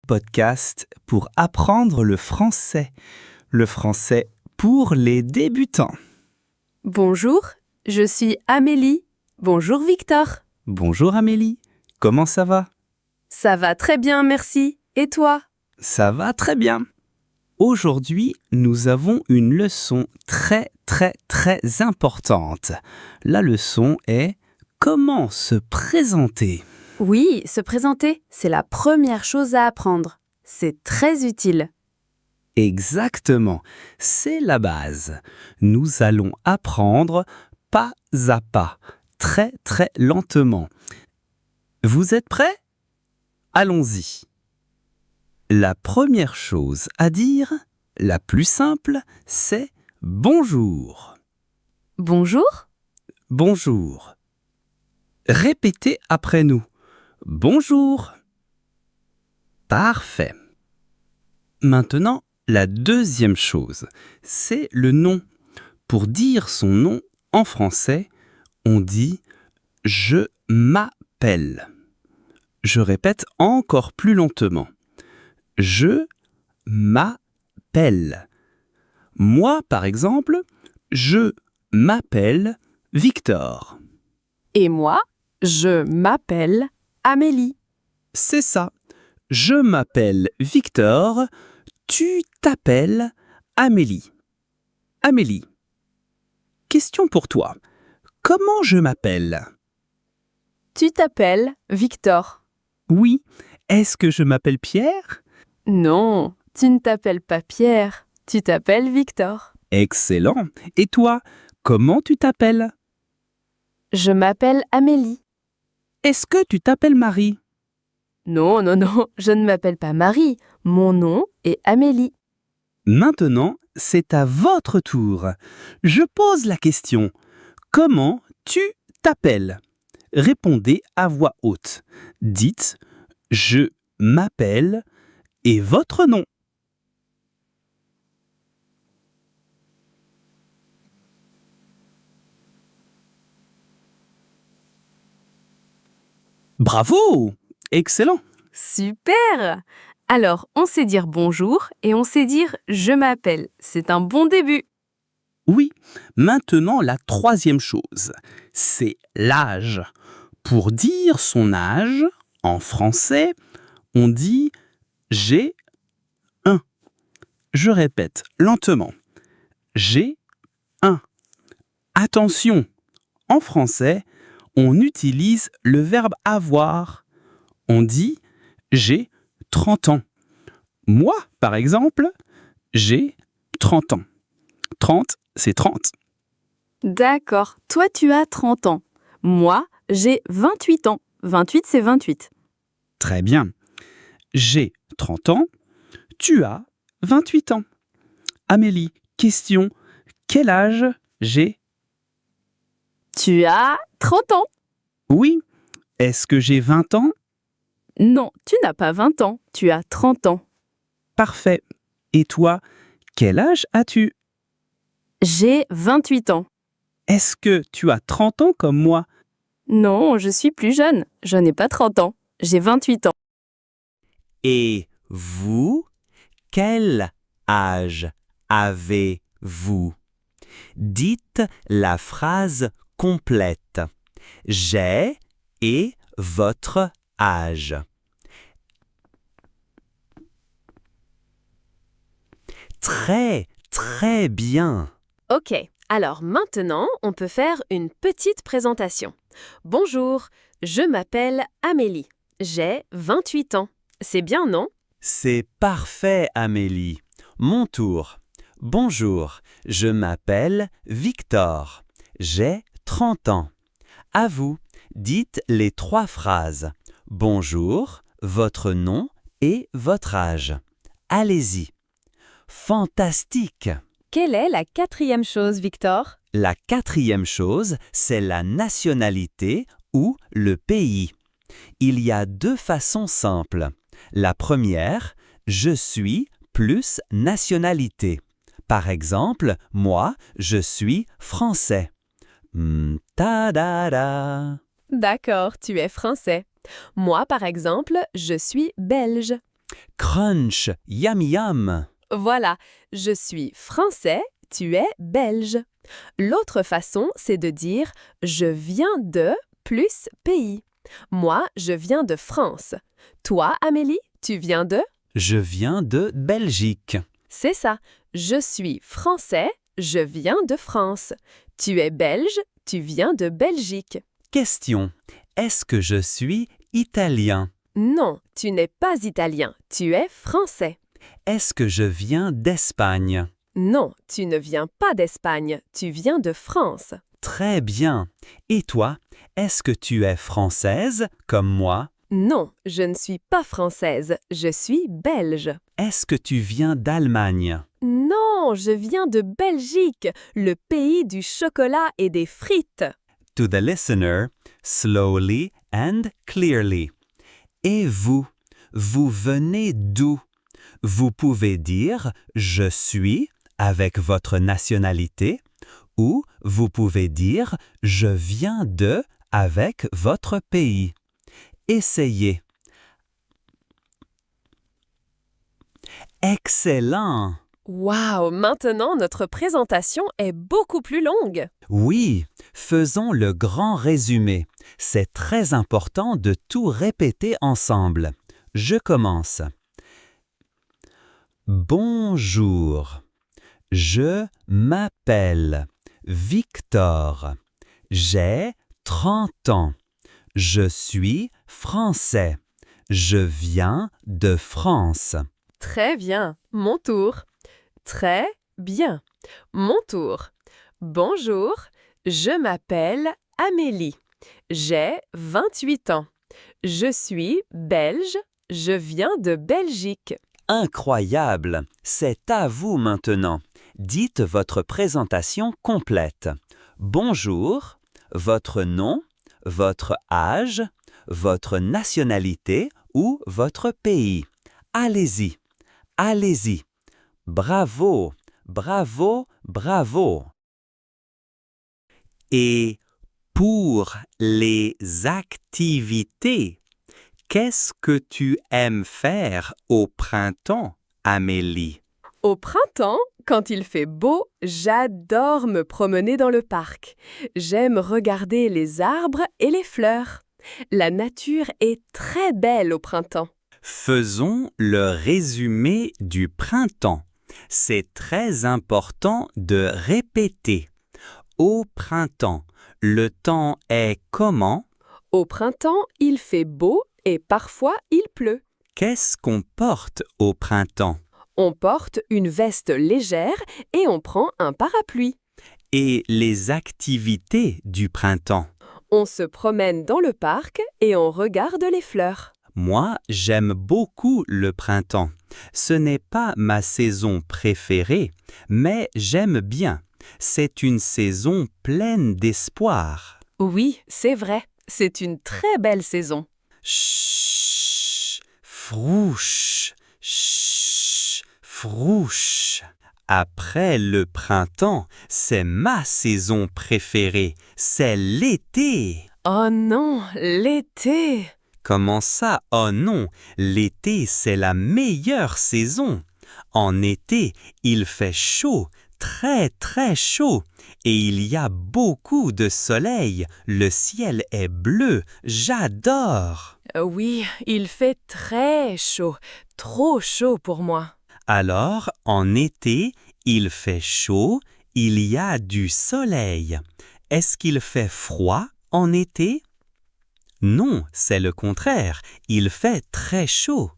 Podcast pour apprendre le français. Le français pour les débutants. Bonjour, je suis Amélie. Bonjour Victor. Bonjour Amélie, comment ça va? Ça va très bien, merci. Et toi? Ça va très bien. Aujourd'hui, nous avons une leçon très importante. La leçon est comment se présenter. Oui, se présenter, c'est la première chose à apprendre. C'est très utile. Exactement, c'est la base. Nous allons apprendre pas à pas, très lentement. Vous êtes prêts? Allons-y. La première chose à dire, la plus simple, c'est bonjour. Bonjour? Bonjour. Répétez après nous. Bonjour. Parfait. Maintenant, la deuxième chose, c'est le nom. Pour dire son nom en français, on dit « je m'appelle ». Je répète encore plus lentement. Je m'appelle. Moi, par exemple, je m'appelle Victor. Et moi, je m'appelle Amélie. C'est ça. Je m'appelle Victor. Tu t'appelles Amélie. Amélie. Question pour toi. Comment je m'appelle? Tu t'appelles Victor. Oui. Est-ce que je m'appelle Pierre? Non, tu ne t'appelles pas Pierre, tu t'appelles Victor. Excellent. Et toi, comment tu t'appelles? Je m'appelle Amélie. Est-ce que tu t'appelles Marie? Non, je ne m'appelle pas Marie. Mon nom est Amélie. Maintenant, c'est à votre tour. Je pose la question. Comment tu t'appelles? Répondez à voix haute. Dites « Je m'appelle » et votre nom. Bravo! Excellent! Super! Alors, on sait dire bonjour et on sait dire je m'appelle. C'est un bon début. Oui, maintenant la troisième chose, c'est l'âge. Pour dire son âge, en français, on dit « j'ai un ». Je répète lentement. J'ai un. Attention, en français, on utilise le verbe avoir. On dit « j'ai 30 ans ». Moi, par exemple, j'ai 30 ans. 30, c'est 30. D'accord, toi tu as 30 ans. Moi, j'ai 28 ans. 28, c'est 28. Très bien. J'ai 30 ans, tu as 28 ans. Amélie, question. Quel âge j'ai? Tu as 30 ans. Oui. Est-ce que j'ai 20 ans? Non, tu n'as pas 20 ans. Tu as 30 ans. Parfait. Et toi, quel âge as-tu? J'ai 28 ans. Est-ce que tu as 30 ans comme moi? Non, je suis plus jeune. Je n'ai pas 30 ans. J'ai 28 ans. Et vous, quel âge avez-vous? Dites la phrase complète. J'ai et votre âge. Très bien. Ok, alors maintenant, on peut faire une petite présentation. Bonjour, je m'appelle Amélie. J'ai 28 ans. C'est bien, non? C'est parfait, Amélie. Mon tour. Bonjour, je m'appelle Victor. J'ai 30 ans. À vous, dites les 3 phrases. Bonjour, votre nom et votre âge. Allez-y. Fantastique! Quelle est la 4e chose, Victor? La 4e chose, c'est la nationalité ou le pays. Il y a 2 façons simples. La première, je suis plus nationalité. Par exemple, moi, je suis français. Ta-da-da! D'accord, tu es français. Moi, par exemple, je suis belge. Crunch, yum yum. Voilà, je suis français, tu es belge. L'autre façon, c'est de dire je viens de plus pays. Moi, je viens de France. Toi, Amélie, tu viens de? Je viens de Belgique. C'est ça. Je suis français, je viens de France. Tu es belge, tu viens de Belgique. Question. Est-ce que je suis italien? Non, tu n'es pas italien, tu es français. Est-ce que je viens d'Espagne? Non, tu ne viens pas d'Espagne, tu viens de France. Très bien. Et toi, est-ce que tu es française comme moi? Non, je ne suis pas française, je suis belge. Est-ce que tu viens d'Allemagne? Non, je viens de Belgique, le pays du chocolat et des frites. To the listener, slowly and clearly. Et vous venez d'où? Vous pouvez dire « je suis » avec votre nationalité ou vous pouvez dire « je viens de » avec votre pays. Essayez. Excellent! Waouh, maintenant notre présentation est beaucoup plus longue. Oui, faisons le grand résumé. C'est très important de tout répéter ensemble. Je commence. Bonjour. Je m'appelle Victor. J'ai 30 ans. Je suis français. Je viens de France. Très bien, mon tour. Très bien, mon tour. Bonjour, je m'appelle Amélie. J'ai 28 ans. Je suis belge, je viens de Belgique. Incroyable! C'est à vous maintenant. Dites votre présentation complète. Bonjour, votre nom, votre âge, votre nationalité ou votre pays. Allez-y, allez-y. Bravo, bravo, bravo. Et pour les activités, qu'est-ce que tu aimes faire au printemps, Amélie? Au printemps, quand il fait beau, j'adore me promener dans le parc. J'aime regarder les arbres et les fleurs. La nature est très belle au printemps. Faisons le résumé du printemps. C'est très important de répéter. Au printemps, le temps est comment? Au printemps, il fait beau et parfois il pleut. Qu'est-ce qu'on porte au printemps? On porte une veste légère et on prend un parapluie. Et les activités du printemps? On se promène dans le parc et on regarde les fleurs. Moi, j'aime beaucoup le printemps. Ce n'est pas ma saison préférée, mais j'aime bien. C'est une saison pleine d'espoir. Oui, c'est vrai. C'est une très belle saison. Chut, frouche, chut, frouche. Après le printemps, c'est ma saison préférée. C'est l'été. Oh non, l'été! Comment ça? Oh non, l'été, c'est la meilleure saison. En été, il fait chaud, très très chaud, et il y a beaucoup de soleil. Le ciel est bleu, j'adore. Oui, il fait très chaud, trop chaud pour moi. Alors, en été, il fait chaud, il y a du soleil. Est-ce qu'il fait froid en été? Non, c'est le contraire. Il fait très chaud.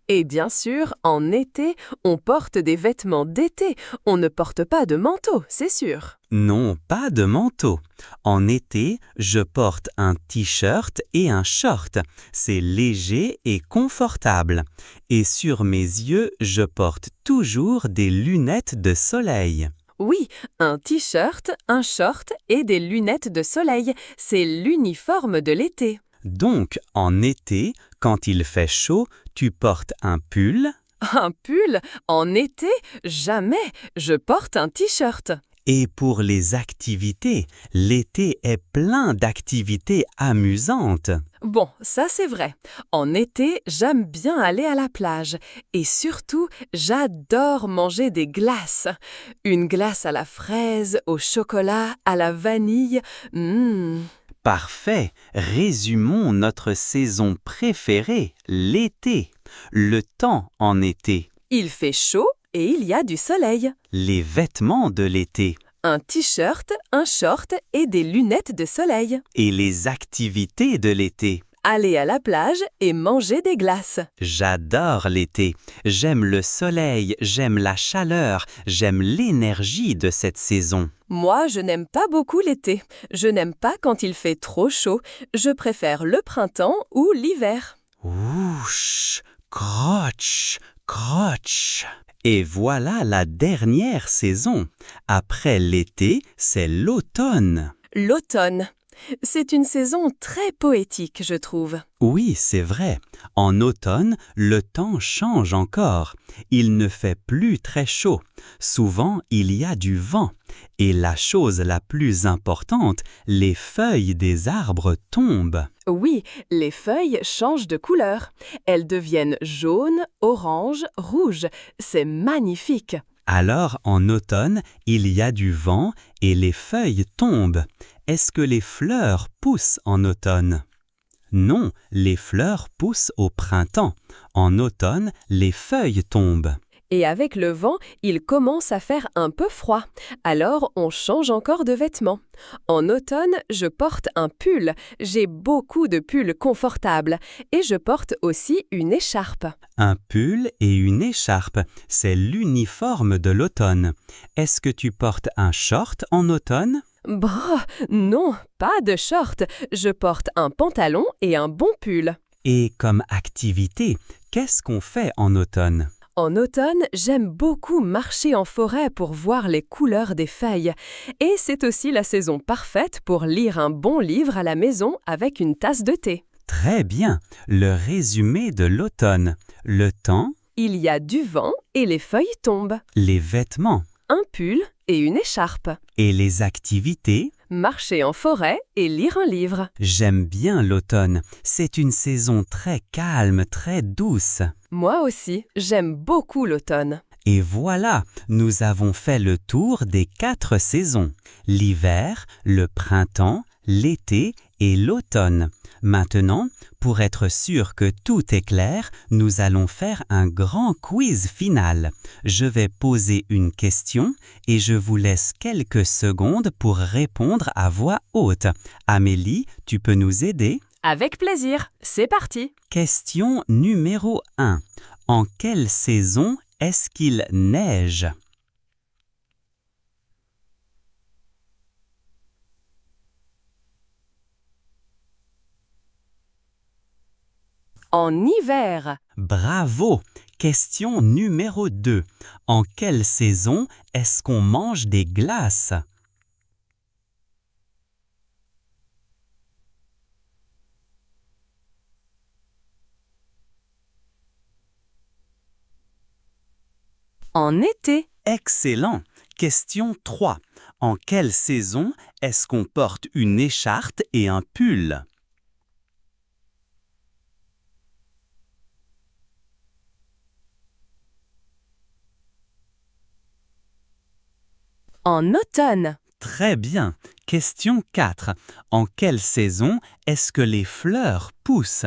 Et bien sûr, en été, on porte des vêtements d'été. On ne porte pas de manteau, c'est sûr. Non, pas de manteau. En été, je porte un t-shirt et un short. C'est léger et confortable. Et sur mes yeux, je porte toujours des lunettes de soleil. Oui, un t-shirt, un short et des lunettes de soleil. C'est l'uniforme de l'été. Donc, en été, quand il fait chaud, tu portes un pull. Un pull? En été? Jamais! Je porte un t-shirt. Et pour les activités, l'été est plein d'activités amusantes. Bon, ça c'est vrai. En été, j'aime bien aller à la plage. Et surtout, j'adore manger des glaces. Une glace à la fraise, au chocolat, à la vanille. Parfait. Résumons notre saison préférée, l'été. Le temps en été. Il fait chaud et il y a du soleil. Les vêtements de l'été. Un t-shirt, un short et des lunettes de soleil. Et les activités de l'été. Aller à la plage et manger des glaces. J'adore l'été. J'aime le soleil, j'aime la chaleur, j'aime l'énergie de cette saison. Moi, je n'aime pas beaucoup l'été. Je n'aime pas quand il fait trop chaud. Je préfère le printemps ou l'hiver. Ouch, crotch, crotch. Et voilà la dernière saison. Après l'été, c'est l'automne. L'automne. C'est une saison très poétique, je trouve. Oui, c'est vrai. En automne, le temps change encore. Il ne fait plus très chaud. Souvent, il y a du vent. Et la chose la plus importante, les feuilles des arbres tombent. Oui, les feuilles changent de couleur. Elles deviennent jaunes, oranges, rouges. C'est magnifique. Alors, en automne, il y a du vent et les feuilles tombent. Est-ce que les fleurs poussent en automne? Non, les fleurs poussent au printemps. En automne, les feuilles tombent. Et avec le vent, il commence à faire un peu froid. Alors, on change encore de vêtements. En automne, je porte un pull. J'ai beaucoup de pulls confortables. Et je porte aussi une écharpe. Un pull et une écharpe, c'est l'uniforme de l'automne. Est-ce que tu portes un short en automne? Bah, non, pas de short. Je porte un pantalon et un bon pull. Et comme activité, qu'est-ce qu'on fait en automne? En automne, j'aime beaucoup marcher en forêt pour voir les couleurs des feuilles. Et c'est aussi la saison parfaite pour lire un bon livre à la maison avec une tasse de thé. Très bien, le résumé de l'automne. Le temps, Il y a du vent et les feuilles tombent. les vêtements Un pull et une écharpe. et les activités. Marcher en forêt et lire un livre. J'aime bien l'automne. C'est une saison très calme, très douce. Moi aussi, j'aime beaucoup l'automne. Et voilà, nous avons fait le tour des 4 saisons. L'hiver, le printemps, l'été et l'automne. Maintenant, pour être sûr que tout est clair, nous allons faire un grand quiz final. Je vais poser une question et je vous laisse quelques secondes pour répondre à voix haute. Amélie, tu peux nous aider? Avec plaisir, c'est parti. Question numéro 1. En quelle saison est-ce qu'il neige? En hiver. Bravo! Question numéro 2. En quelle saison est-ce qu'on mange des glaces? En été. Excellent! Question 3. En quelle saison est-ce qu'on porte une écharpe et un pull? En automne. Très bien. Question 4. En quelle saison est-ce que les fleurs poussent?